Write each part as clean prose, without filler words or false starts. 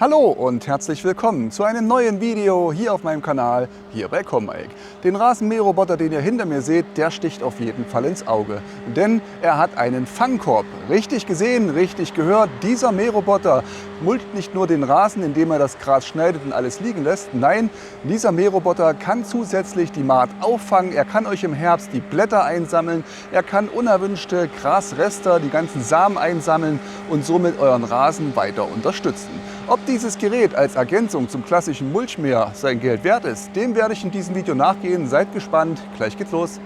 Hallo und herzlich willkommen zu einem neuen Video hier auf meinem Kanal, hier bei Combike. Den Rasenmäherroboter, den ihr hinter mir seht, der sticht auf jeden Fall ins Auge. Denn er hat einen Fangkorb. Richtig gesehen, richtig gehört, dieser Mähroboter mulcht nicht nur den Rasen, indem er das Gras schneidet und alles liegen lässt. Nein, dieser Mähroboter kann zusätzlich die Maat auffangen. Er kann euch im Herbst die Blätter einsammeln. Er kann unerwünschte Grasrester, die ganzen Samen einsammeln und somit euren Rasen weiter unterstützen. Ob dieses Gerät als Ergänzung zum klassischen Mulchmäher sein Geld wert ist, dem werde ich in diesem Video nachgehen. Seid gespannt, gleich geht's los.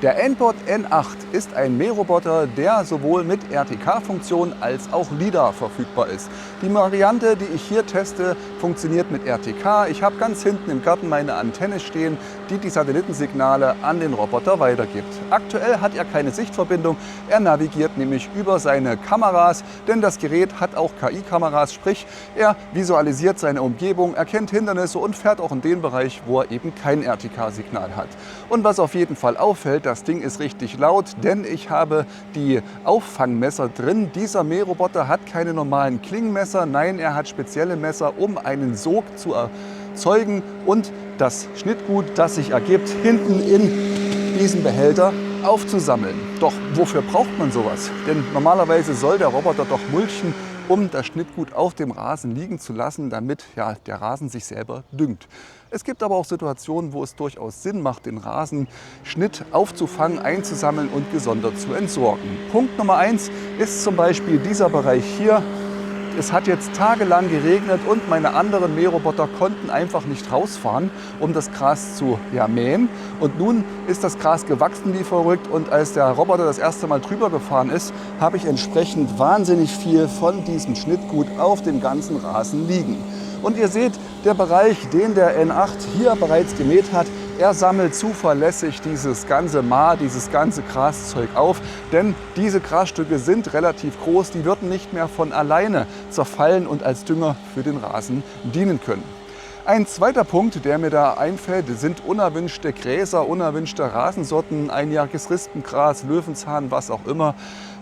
Der N-Bot N8 ist ein Mähroboter, der sowohl mit RTK-Funktion als auch LiDAR verfügbar ist. Die Variante, die ich hier teste, funktioniert mit RTK. Ich habe ganz hinten im Garten meine Antenne stehen, die die Satellitensignale an den Roboter weitergibt. Aktuell hat er keine Sichtverbindung, er navigiert nämlich über seine Kameras, denn das Gerät hat auch KI-Kameras, sprich er visualisiert seine Umgebung, erkennt Hindernisse und fährt auch in den Bereich, wo er eben kein RTK-Signal hat. Und was auf jeden Fall auffällt, das Ding ist richtig laut, denn ich habe die Auffangmesser drin. Dieser Mähroboter hat keine normalen Klingenmesser, nein, er hat spezielle Messer, um einen Sog zu erzeugen und das Schnittgut, das sich ergibt, hinten in diesem Behälter aufzusammeln. Doch wofür braucht man sowas? Denn normalerweise soll der Roboter doch mulchen, um das Schnittgut auf dem Rasen liegen zu lassen, damit der Rasen sich selber düngt. Es gibt aber auch Situationen, wo es durchaus Sinn macht, den Rasenschnitt aufzufangen, einzusammeln und gesondert zu entsorgen. Punkt Nummer 1 ist zum Beispiel dieser Bereich hier. Es hat jetzt tagelang geregnet und meine anderen Mähroboter konnten einfach nicht rausfahren, um das Gras zu mähen. Und nun ist das Gras gewachsen wie verrückt und als der Roboter das erste Mal drüber gefahren ist, habe ich entsprechend wahnsinnig viel von diesem Schnittgut auf dem ganzen Rasen liegen. Und ihr seht, der Bereich, den der N8 hier bereits gemäht hat, er sammelt zuverlässig dieses ganze dieses ganze Graszeug auf, denn diese Grasstücke sind relativ groß, die würden nicht mehr von alleine zerfallen und als Dünger für den Rasen dienen können. Ein zweiter Punkt, der mir da einfällt, sind unerwünschte Gräser, unerwünschte Rasensorten, einjähriges Rispengras, Löwenzahn, was auch immer.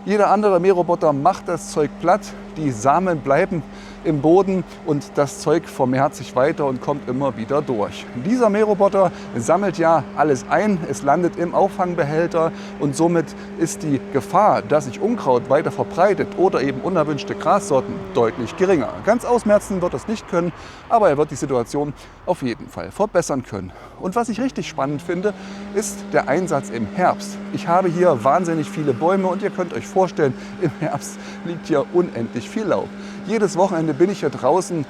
Jeder andere Mähroboter macht das Zeug platt, die Samen bleiben im Boden und das Zeug vermehrt sich weiter und kommt immer wieder durch. Dieser Mähroboter sammelt ja alles ein, es landet im Auffangbehälter und somit ist die Gefahr, dass sich Unkraut weiter verbreitet oder eben unerwünschte Grassorten deutlich geringer. Ganz ausmerzen wird das nicht können, aber er wird die Situation auf jeden Fall verbessern können. Und was ich richtig spannend finde, ist der Einsatz im Herbst. Ich habe hier wahnsinnig viele Bäume und ihr könnt euch vorstellen, im Herbst liegt hier unendlich viel Laub. Jedes Wochenende bin ich hier draußen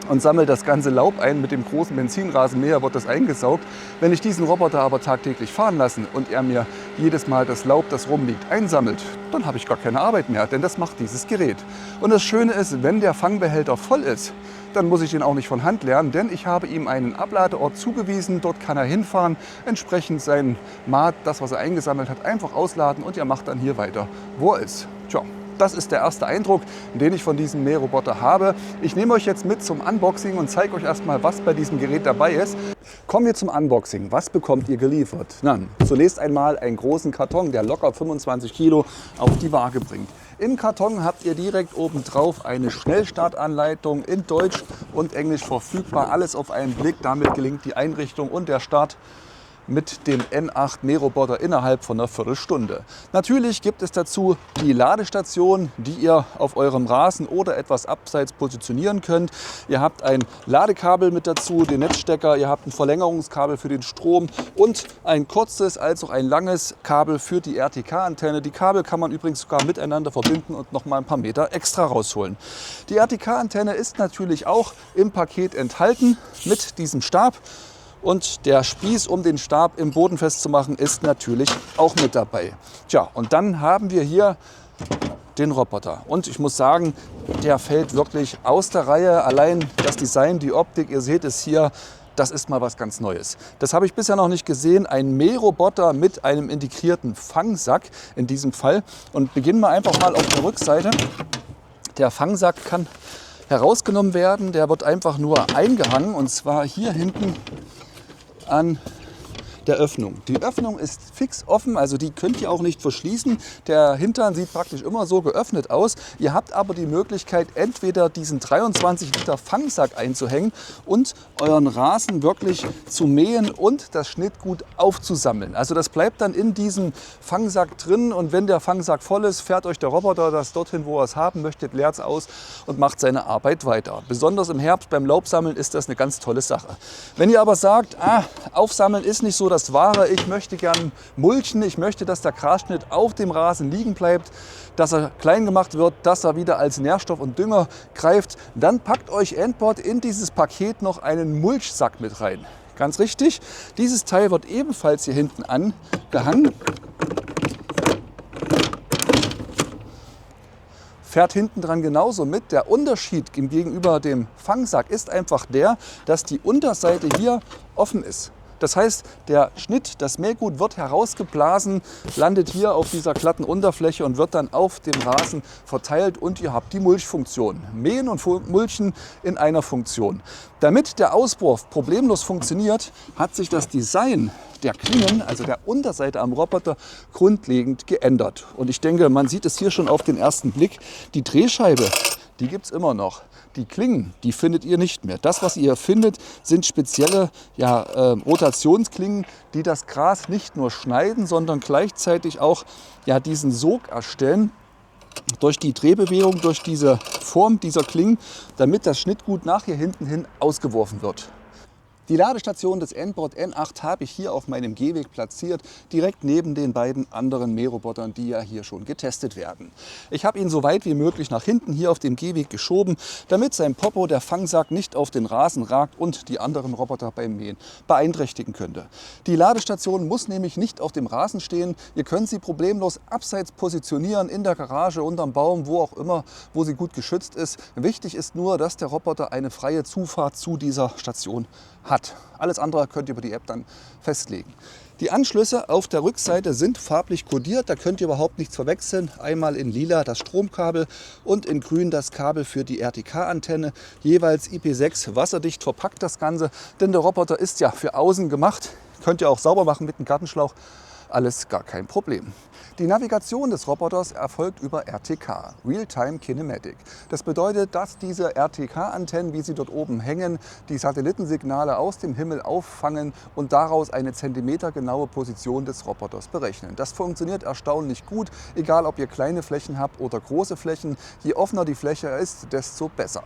und sammle das ganze Laub ein. Mit dem großen Benzinrasenmäher wird das eingesaugt. Wenn ich diesen Roboter aber tagtäglich fahren lasse und er mir jedes Mal das Laub, das rumliegt, einsammelt, dann habe ich gar keine Arbeit mehr, denn das macht dieses Gerät. Und das Schöne ist, wenn der Fangbehälter voll ist, dann muss ich den auch nicht von Hand leeren, denn ich habe ihm einen Abladeort zugewiesen. Dort kann er hinfahren, entsprechend sein Maat, das was er eingesammelt hat, einfach ausladen und er macht dann hier weiter, wo er ist. Tja. Das ist der erste Eindruck, den ich von diesem Mähroboter habe. Ich nehme euch jetzt mit zum Unboxing und zeige euch erstmal, was bei diesem Gerät dabei ist. Kommen wir zum Unboxing. Was bekommt ihr geliefert? Na, zunächst einmal einen großen Karton, der locker 25 Kilo auf die Waage bringt. Im Karton habt ihr direkt oben drauf eine Schnellstartanleitung in Deutsch und Englisch verfügbar. Alles auf einen Blick. Damit gelingt die Einrichtung und der Start mit dem N8 Mähroboter innerhalb von einer Viertelstunde. Natürlich gibt es dazu die Ladestation, die ihr auf eurem Rasen oder etwas abseits positionieren könnt. Ihr habt ein Ladekabel mit dazu, den Netzstecker, ihr habt ein Verlängerungskabel für den Strom und ein kurzes als auch ein langes Kabel für die RTK-Antenne. Die Kabel kann man übrigens sogar miteinander verbinden und noch mal ein paar Meter extra rausholen. Die RTK-Antenne ist natürlich auch im Paket enthalten mit diesem Stab. Und der Spieß, um den Stab im Boden festzumachen, ist natürlich auch mit dabei. Tja, und dann haben wir hier den Roboter. Und ich muss sagen, der fällt wirklich aus der Reihe. Allein das Design, die Optik, ihr seht es hier, das ist mal was ganz Neues. Das habe ich bisher noch nicht gesehen. Ein Mähroboter mit einem integrierten Fangsack in diesem Fall. Und beginnen wir einfach mal auf der Rückseite. Der Fangsack kann herausgenommen werden. Der wird einfach nur eingehangen und zwar hier hinten an der Öffnung. Die Öffnung ist fix offen, also die könnt ihr auch nicht verschließen. Der Hintern sieht praktisch immer so geöffnet aus. Ihr habt aber die Möglichkeit, entweder diesen 23 Liter Fangsack einzuhängen und euren Rasen wirklich zu mähen und das Schnittgut aufzusammeln. Also das bleibt dann in diesem Fangsack drin und wenn der Fangsack voll ist, fährt euch der Roboter das dorthin, wo er es haben möchtet, leert es aus und macht seine Arbeit weiter. Besonders im Herbst beim Laubsammeln ist das eine ganz tolle Sache. Wenn ihr aber sagt, aufsammeln ist nicht so das Wahre, ich möchte gern mulchen, ich möchte, dass der Grasschnitt auf dem Rasen liegen bleibt, dass er klein gemacht wird, dass er wieder als Nährstoff und Dünger greift, dann packt euch Endbot in dieses Paket noch einen Mulchsack mit rein. Ganz richtig, dieses Teil wird ebenfalls hier hinten angehangen. Fährt hinten dran genauso mit. Der Unterschied gegenüber dem Fangsack ist einfach der, dass die Unterseite hier offen ist. Das heißt, der Schnitt, das Mähgut wird herausgeblasen, landet hier auf dieser glatten Unterfläche und wird dann auf dem Rasen verteilt und ihr habt die Mulchfunktion. Mähen und Mulchen in einer Funktion. Damit der Auswurf problemlos funktioniert, hat sich das Design der Klingen, also der Unterseite am Roboter, grundlegend geändert. Und ich denke, man sieht es hier schon auf den ersten Blick. Die Drehscheibe, die gibt es immer noch. Die Klingen, die findet ihr nicht mehr. Das, was ihr findet, sind spezielle Rotationsklingen, die das Gras nicht nur schneiden, sondern gleichzeitig auch diesen Sog erstellen durch die Drehbewegung, durch diese Form dieser Klingen, damit das Schnittgut nach hier hinten hin ausgeworfen wird. Die Ladestation des Endbot N8 habe ich hier auf meinem Gehweg platziert, direkt neben den beiden anderen Mährobotern, die ja hier schon getestet werden. Ich habe ihn so weit wie möglich nach hinten hier auf dem Gehweg geschoben, damit sein Popo, der Fangsack, nicht auf den Rasen ragt und die anderen Roboter beim Mähen beeinträchtigen könnte. Die Ladestation muss nämlich nicht auf dem Rasen stehen. Ihr könnt sie problemlos abseits positionieren, in der Garage, unterm Baum, wo auch immer, wo sie gut geschützt ist. Wichtig ist nur, dass der Roboter eine freie Zufahrt zu dieser Station hat. Alles andere könnt ihr über die App dann festlegen. Die Anschlüsse auf der Rückseite sind farblich kodiert, da könnt ihr überhaupt nichts verwechseln. Einmal in lila das Stromkabel und in grün das Kabel für die RTK-Antenne. Jeweils IP6 wasserdicht verpackt das Ganze, denn der Roboter ist ja für außen gemacht. Könnt ihr auch sauber machen mit einem Gartenschlauch, alles gar kein Problem. Die Navigation des Roboters erfolgt über RTK, Real-Time Kinematic. Das bedeutet, dass diese RTK-Antennen, wie sie dort oben hängen, die Satellitensignale aus dem Himmel auffangen und daraus eine zentimetergenaue Position des Roboters berechnen. Das funktioniert erstaunlich gut, egal ob ihr kleine Flächen habt oder große Flächen. Je offener die Fläche ist, desto besser.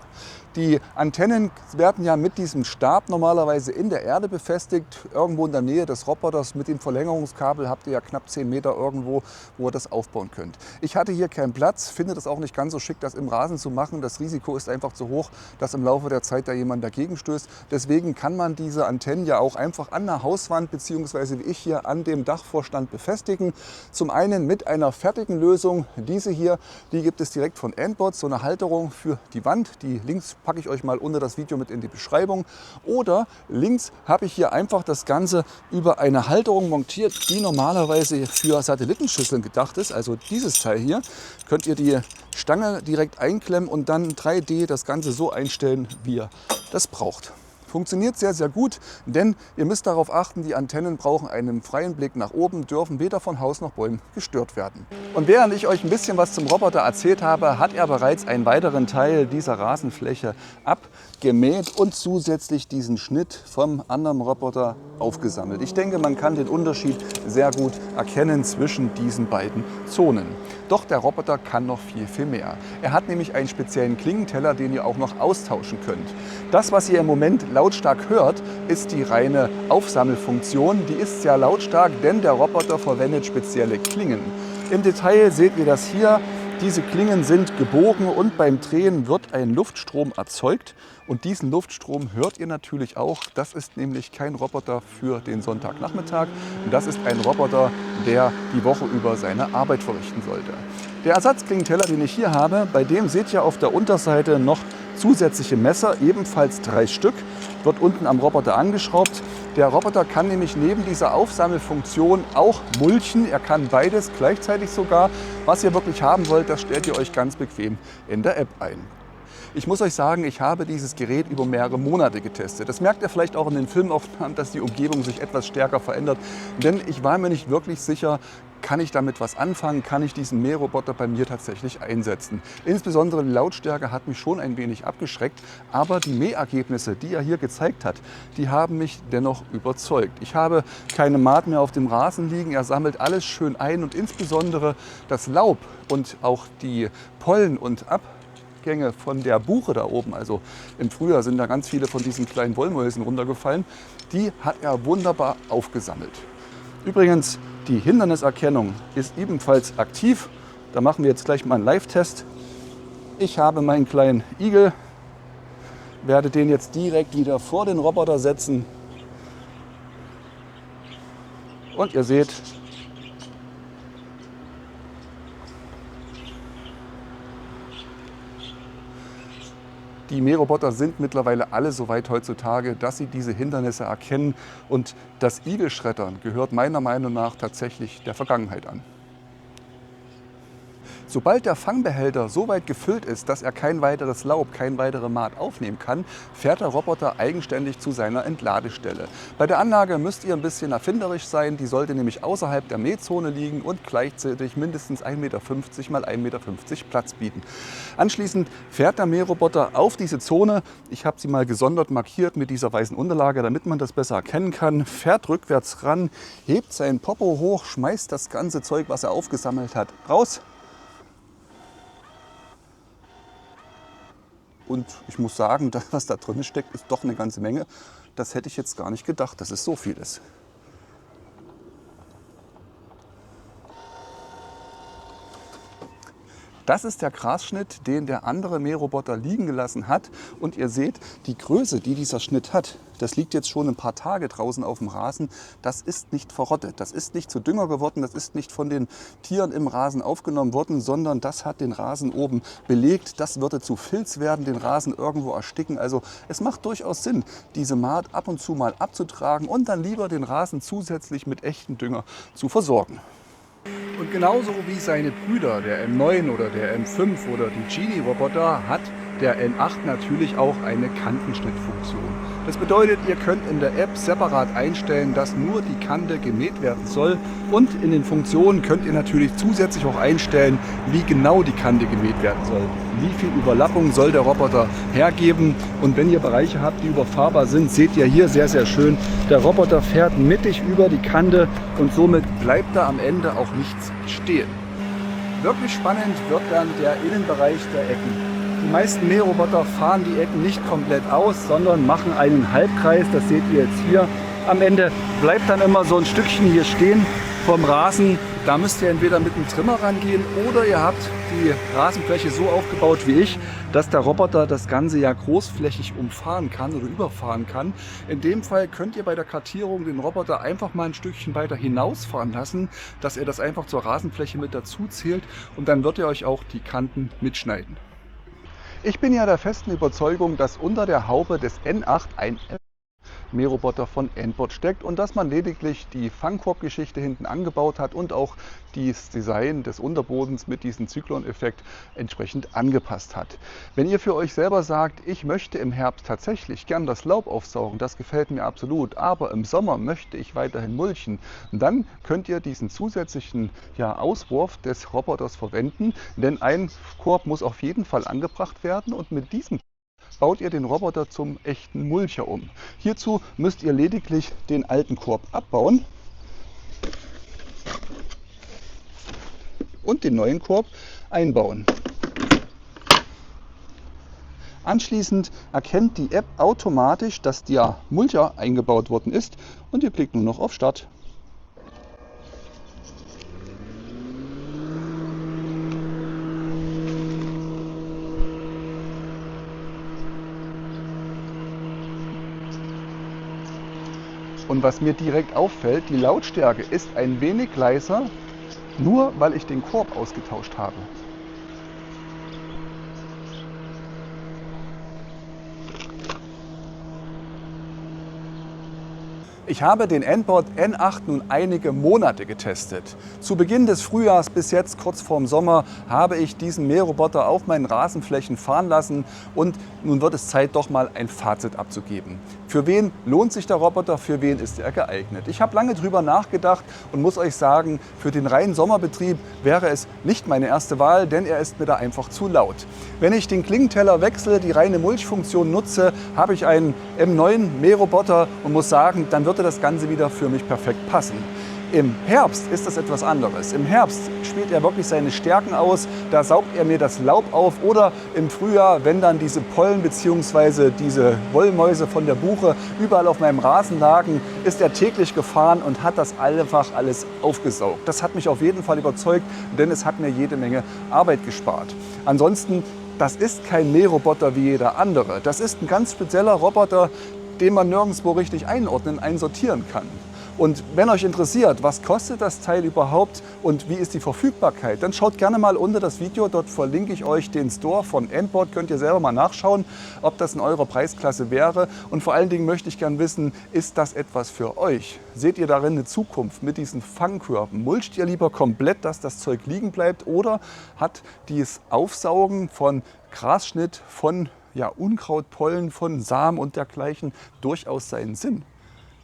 Die Antennen werden ja mit diesem Stab normalerweise in der Erde befestigt, irgendwo in der Nähe des Roboters. Mit dem Verlängerungskabel habt ihr ja knapp 10 Meter irgendwo, wo ihr das aufbauen könnt. Ich hatte hier keinen Platz, finde das auch nicht ganz so schick, das im Rasen zu machen. Das Risiko ist einfach zu hoch, dass im Laufe der Zeit da jemand dagegen stößt. Deswegen kann man diese Antennen ja auch einfach an der Hauswand bzw. wie ich hier an dem Dachvorstand befestigen. Zum einen mit einer fertigen Lösung. Diese hier, die gibt es direkt von Endbot, so eine Halterung für die Wand. Die Links packe ich euch mal unter das Video mit in die Beschreibung. Oder links habe ich hier einfach das Ganze über eine Halterung montiert, die normalerweise für Satellitenschüsseln gedacht ist. Also dieses Teil hier, könnt ihr die Stange direkt einklemmen und dann 3D das Ganze so einstellen, wie ihr das braucht. Funktioniert sehr, sehr gut, denn ihr müsst darauf achten, die Antennen brauchen einen freien Blick nach oben, dürfen weder von Haus noch Bäumen gestört werden. Und während ich euch ein bisschen was zum Roboter erzählt habe, hat er bereits einen weiteren Teil dieser Rasenfläche abgemäht und zusätzlich diesen Schnitt vom anderen Roboter aufgesammelt. Ich denke, man kann den Unterschied sehr gut erkennen zwischen diesen beiden Zonen. Doch der Roboter kann noch viel, viel mehr. Er hat nämlich einen speziellen Klingenteller, den ihr auch noch austauschen könnt. Das, was ihr im Moment lautstark hört, ist die reine Aufsammelfunktion. Die ist sehr lautstark, denn der Roboter verwendet spezielle Klingen. Im Detail seht ihr das hier. Diese Klingen sind gebogen und beim Drehen wird ein Luftstrom erzeugt. Und diesen Luftstrom hört ihr natürlich auch. Das ist nämlich kein Roboter für den Sonntagnachmittag. Das ist ein Roboter, der die Woche über seine Arbeit verrichten sollte. Der Ersatzklingenteller, den ich hier habe, bei dem seht ihr auf der Unterseite noch zusätzliche Messer, ebenfalls 3 Stück, wird unten am Roboter angeschraubt. Der Roboter kann nämlich neben dieser Aufsammelfunktion auch mulchen. Er kann beides gleichzeitig sogar. Was ihr wirklich haben wollt, das stellt ihr euch ganz bequem in der App ein. Ich muss euch sagen, ich habe dieses Gerät über mehrere Monate getestet. Das merkt ihr vielleicht auch in den Filmaufnahmen, dass die Umgebung sich etwas stärker verändert. Denn ich war mir nicht wirklich sicher, kann ich damit was anfangen? Kann ich diesen Mähroboter bei mir tatsächlich einsetzen? Insbesondere die Lautstärke hat mich schon ein wenig abgeschreckt, aber die Mähergebnisse, die er hier gezeigt hat, die haben mich dennoch überzeugt. Ich habe keine Maat mehr auf dem Rasen liegen, er sammelt alles schön ein und insbesondere das Laub und auch die Pollen und Abgänge von der Buche da oben, also im Frühjahr sind da ganz viele von diesen kleinen Wollmäusen runtergefallen, die hat er wunderbar aufgesammelt. Übrigens, die Hinderniserkennung ist ebenfalls aktiv. Da machen wir jetzt gleich mal einen Live-Test. Ich habe meinen kleinen Igel, werde den jetzt direkt wieder vor den Roboter setzen. Und ihr seht, die Mähroboter sind mittlerweile alle so weit heutzutage, dass sie diese Hindernisse erkennen. Und das Igelschreddern gehört meiner Meinung nach tatsächlich der Vergangenheit an. Sobald der Fangbehälter so weit gefüllt ist, dass er kein weiteres Laub, kein weitere Maat aufnehmen kann, fährt der Roboter eigenständig zu seiner Entladestelle. Bei der Anlage müsst ihr ein bisschen erfinderisch sein, die sollte nämlich außerhalb der Mähzone liegen und gleichzeitig mindestens 1,50 Meter mal 1,50 Meter Platz bieten. Anschließend fährt der Mähroboter auf diese Zone, ich habe sie mal gesondert markiert mit dieser weißen Unterlage, damit man das besser erkennen kann, fährt rückwärts ran, hebt seinen Popo hoch, schmeißt das ganze Zeug, was er aufgesammelt hat, raus. Und ich muss sagen, das, was da drin steckt, ist doch eine ganze Menge. Das hätte ich jetzt gar nicht gedacht, dass es so viel ist. Das ist der Grasschnitt, den der andere Mähroboter liegen gelassen hat. Und ihr seht, die Größe, die dieser Schnitt hat, das liegt jetzt schon ein paar Tage draußen auf dem Rasen. Das ist nicht verrottet, das ist nicht zu Dünger geworden, das ist nicht von den Tieren im Rasen aufgenommen worden, sondern das hat den Rasen oben belegt. Das würde zu Filz werden, den Rasen irgendwo ersticken. Also es macht durchaus Sinn, diese Maat ab und zu mal abzutragen und dann lieber den Rasen zusätzlich mit echtem Dünger zu versorgen. Und genauso wie seine Brüder, der M9 oder der M5 oder die Genie-Roboter, hat der N8 natürlich auch eine Kantenschnittfunktion. Das bedeutet, ihr könnt in der App separat einstellen, dass nur die Kante gemäht werden soll. Und in den Funktionen könnt ihr natürlich zusätzlich auch einstellen, wie genau die Kante gemäht werden soll. Wie viel Überlappung soll der Roboter hergeben. Und wenn ihr Bereiche habt, die überfahrbar sind, seht ihr hier sehr, sehr schön, der Roboter fährt mittig über die Kante und somit bleibt da am Ende auch nichts stehen. Wirklich spannend wird dann der Innenbereich der Ecken. Die meisten Mähroboter fahren die Ecken nicht komplett aus, sondern machen einen Halbkreis. Das seht ihr jetzt hier. Am Ende bleibt dann immer so ein Stückchen hier stehen vom Rasen. Da müsst ihr entweder mit einem Trimmer rangehen oder ihr habt die Rasenfläche so aufgebaut wie ich, dass der Roboter das Ganze ja großflächig umfahren kann oder überfahren kann. In dem Fall könnt ihr bei der Kartierung den Roboter einfach mal ein Stückchen weiter hinausfahren lassen, dass er das einfach zur Rasenfläche mit dazu zählt und dann wird er euch auch die Kanten mitschneiden. Ich bin ja der festen Überzeugung, dass unter der Haube des N8 ein Mähroboter von N-Bot steckt und dass man lediglich die Fangkorb-Geschichte hinten angebaut hat und auch das Design des Unterbodens mit diesem Zyklon-Effekt entsprechend angepasst hat. Wenn ihr für euch selber sagt, ich möchte im Herbst tatsächlich gern das Laub aufsaugen, das gefällt mir absolut, aber im Sommer möchte ich weiterhin mulchen, dann könnt ihr diesen zusätzlichen Auswurf des Roboters verwenden, denn ein Korb muss auf jeden Fall angebracht werden und mit diesem baut ihr den Roboter zum echten Mulcher um. Hierzu müsst ihr lediglich den alten Korb abbauen und den neuen Korb einbauen. Anschließend erkennt die App automatisch, dass der Mulcher eingebaut worden ist und ihr klickt nur noch auf Start. Und was mir direkt auffällt, die Lautstärke ist ein wenig leiser, nur weil ich den Korb ausgetauscht habe. Ich habe den Enbot N8 nun einige Monate getestet. Zu Beginn des Frühjahrs bis jetzt kurz vorm Sommer habe ich diesen Mähroboter auf meinen Rasenflächen fahren lassen und nun wird es Zeit, doch mal ein Fazit abzugeben. Für wen lohnt sich der Roboter, für wen ist er geeignet? Ich habe lange drüber nachgedacht und muss euch sagen, für den reinen Sommerbetrieb wäre es nicht meine erste Wahl, denn er ist mir da einfach zu laut. Wenn ich den Klingenteller wechsle, die reine Mulchfunktion nutze, habe ich einen M9 Mähroboter und muss sagen, dann wird das Ganze wieder für mich perfekt passen. Im Herbst ist das etwas anderes. Im Herbst spielt er wirklich seine Stärken aus, da saugt er mir das Laub auf oder im Frühjahr, wenn dann diese Pollen bzw. diese Wollmäuse von der Buche überall auf meinem Rasen lagen, ist er täglich gefahren und hat das einfach alles aufgesaugt. Das hat mich auf jeden Fall überzeugt, denn es hat mir jede Menge Arbeit gespart. Ansonsten, das ist kein Mähroboter wie jeder andere. Das ist ein ganz spezieller Roboter, den man nirgendwo richtig einordnen, einsortieren kann. Und wenn euch interessiert, was kostet das Teil überhaupt und wie ist die Verfügbarkeit, dann schaut gerne mal unter das Video, dort verlinke ich euch den Store von Enbot, könnt ihr selber mal nachschauen, ob das in eurer Preisklasse wäre. Und vor allen Dingen möchte ich gerne wissen, ist das etwas für euch? Seht ihr darin eine Zukunft mit diesen Fangkörben? Mulcht ihr lieber komplett, dass das Zeug liegen bleibt, oder hat dieses Aufsaugen von Grasschnitt, von Unkraut, Pollen, von Samen und dergleichen durchaus seinen Sinn?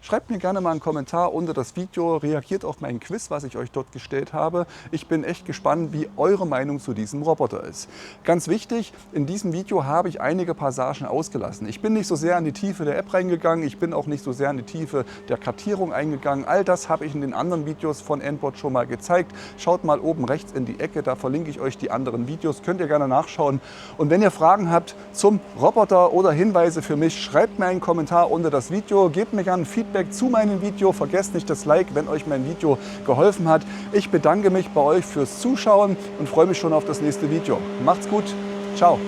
Schreibt mir gerne mal einen Kommentar unter das Video, reagiert auf mein Quiz, was ich euch dort gestellt habe. Ich bin echt gespannt, wie eure Meinung zu diesem Roboter ist. Ganz wichtig, in diesem Video habe ich einige Passagen ausgelassen. Ich bin nicht so sehr in die Tiefe der App reingegangen, ich bin auch nicht so sehr in die Tiefe der Kartierung eingegangen. All das habe ich in den anderen Videos von Enbot schon mal gezeigt. Schaut mal oben rechts in die Ecke, da verlinke ich euch die anderen Videos, könnt ihr gerne nachschauen. Und wenn ihr Fragen habt zum Roboter oder Hinweise für mich, schreibt mir einen Kommentar unter das Video, gebt mir gerne Feedback zu meinem Video. Vergesst nicht das Like, wenn euch mein Video geholfen hat. Ich bedanke mich bei euch fürs Zuschauen und freue mich schon auf das nächste Video. Macht's gut. Ciao.